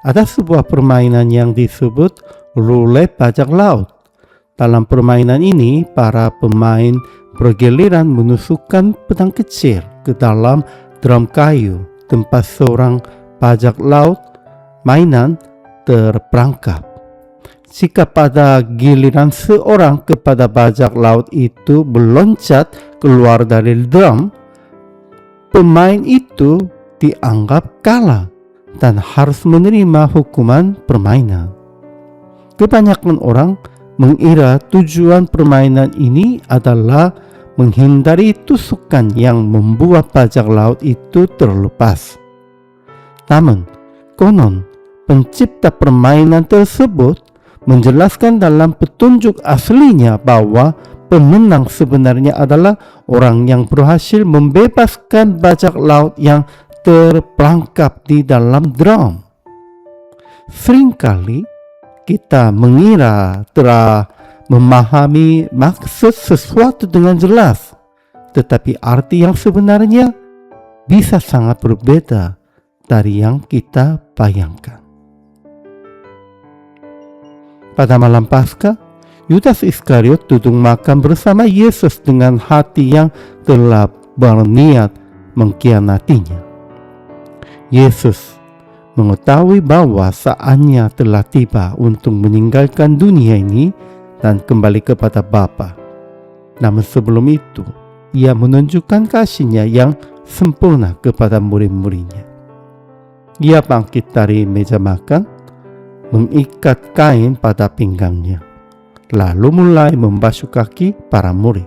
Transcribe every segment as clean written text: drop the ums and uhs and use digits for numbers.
Ada sebuah permainan yang disebut roulette bajak laut. Dalam permainan ini, para pemain bergiliran menusukkan pedang kecil ke dalam drum kayu tempat seorang bajak laut mainan terperangkap. Jika pada giliran seorang kepada bajak laut itu meloncat keluar dari drum, pemain itu dianggap kalah dan harus menerima hukuman permainan. Kebanyakan orang mengira tujuan permainan ini adalah menghindari tusukan yang membuat bajak laut itu terlepas. Namun, konon pencipta permainan tersebut menjelaskan dalam petunjuk aslinya bahwa pemenang sebenarnya adalah orang yang berhasil membebaskan bajak laut yang terperangkap di dalam drum. Seringkali kita mengira telah memahami maksud sesuatu dengan jelas, tetapi arti yang sebenarnya bisa sangat berbeda dari yang kita bayangkan. Pada malam Paskah, Yudas Iskariot duduk makan bersama Yesus dengan hati yang telah berniat mengkhianatinya. Yesus mengetahui bahwa saatnya telah tiba untuk meninggalkan dunia ini dan kembali kepada Bapa. Namun sebelum itu, ia menunjukkan kasihnya yang sempurna kepada murid-muridnya. Ia bangkit dari meja makan, mengikat kain pada pinggangnya, lalu mulai membasuh kaki para murid.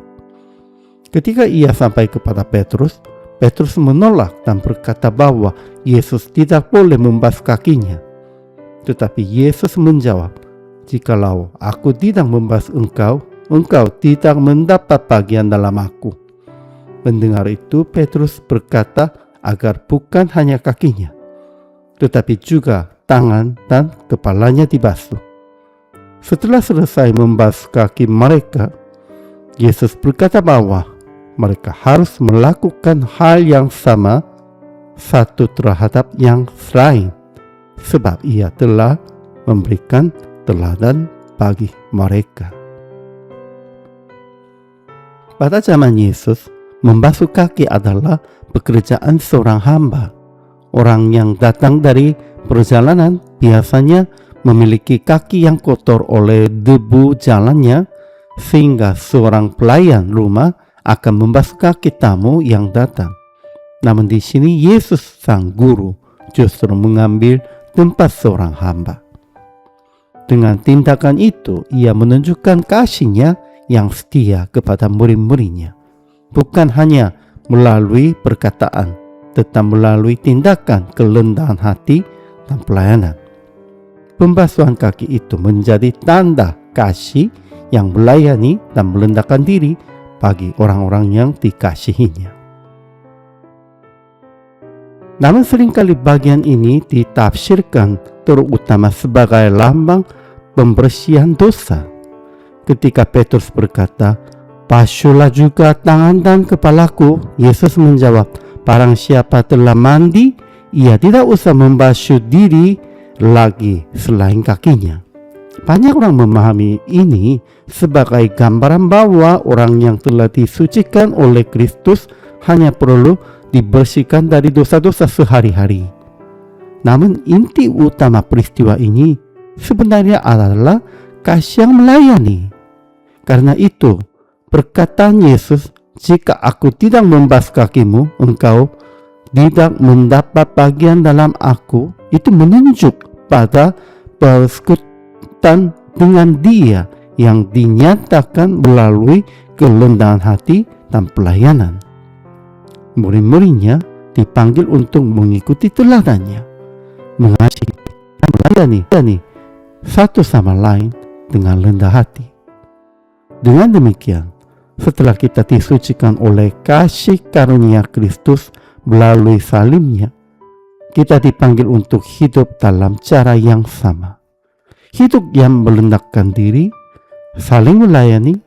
Ketika ia sampai kepada Petrus, Petrus menolak dan berkata bahwa Yesus tidak boleh membasuh kakinya. Tetapi Yesus menjawab, "Jikalau aku tidak membasuh engkau, engkau tidak mendapat bagian dalam aku." Mendengar itu, Petrus berkata agar bukan hanya kakinya, tetapi juga tangan dan kepalanya dibasuh. Setelah selesai membasuh kaki mereka, Yesus berkata bahwa mereka harus melakukan hal yang sama satu terhadap yang lain, sebab ia telah memberikan teladan bagi mereka. Pada zaman Yesus, membasuh kaki adalah pekerjaan seorang hamba. Orang yang datang dari perjalanan biasanya memiliki kaki yang kotor oleh debu jalannya, sehingga seorang pelayan rumah akan membasuh kaki tamu yang datang. Namun di sini Yesus sang guru justru mengambil tempat seorang hamba. Dengan tindakan itu, ia menunjukkan kasihnya yang setia kepada murid-muridnya, bukan hanya melalui perkataan, tetapi melalui tindakan kerendahan hati dan pelayanan. Pembasuhan kaki itu menjadi tanda kasih yang melayani dan merendahkan diri bagi orang-orang yang dikasihinya. Namun seringkali bagian ini ditafsirkan terutama sebagai lambang pembersihan dosa. Ketika Petrus berkata, "Basuhlah juga tangan dan kepalaku," Yesus menjawab, "Barang siapa telah mandi, ia tidak usah membasuh diri lagi selain kakinya." Banyak orang memahami ini sebagai gambaran bahwa orang yang telah disucikan oleh Kristus hanya perlu dibersihkan dari dosa-dosa sehari-hari. Namun inti utama peristiwa ini sebenarnya adalah kasih yang melayani. Karena itu, perkataan Yesus, "Jika aku tidak membasuh kakimu, engkau tidak mendapat bagian dalam aku," itu menunjuk pada persekutuan dengan Dia yang dinyatakan melalui kerendahan hati dan pelayanan. Murid-muridnya dipanggil untuk mengikuti teladannya, mengasihi dan melayani satu sama lain dengan rendah hati. Dengan demikian, setelah kita disucikan oleh kasih karunia Kristus melalui salibnya, kita dipanggil untuk hidup dalam cara yang sama. Hidup yang merendahkan diri, saling melayani,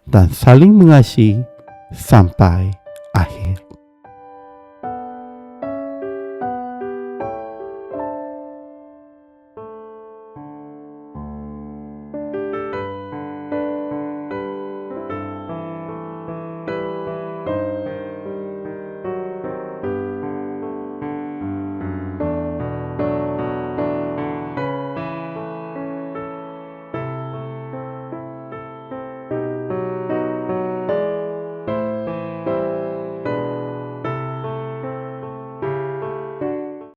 dan saling mengasihi sampai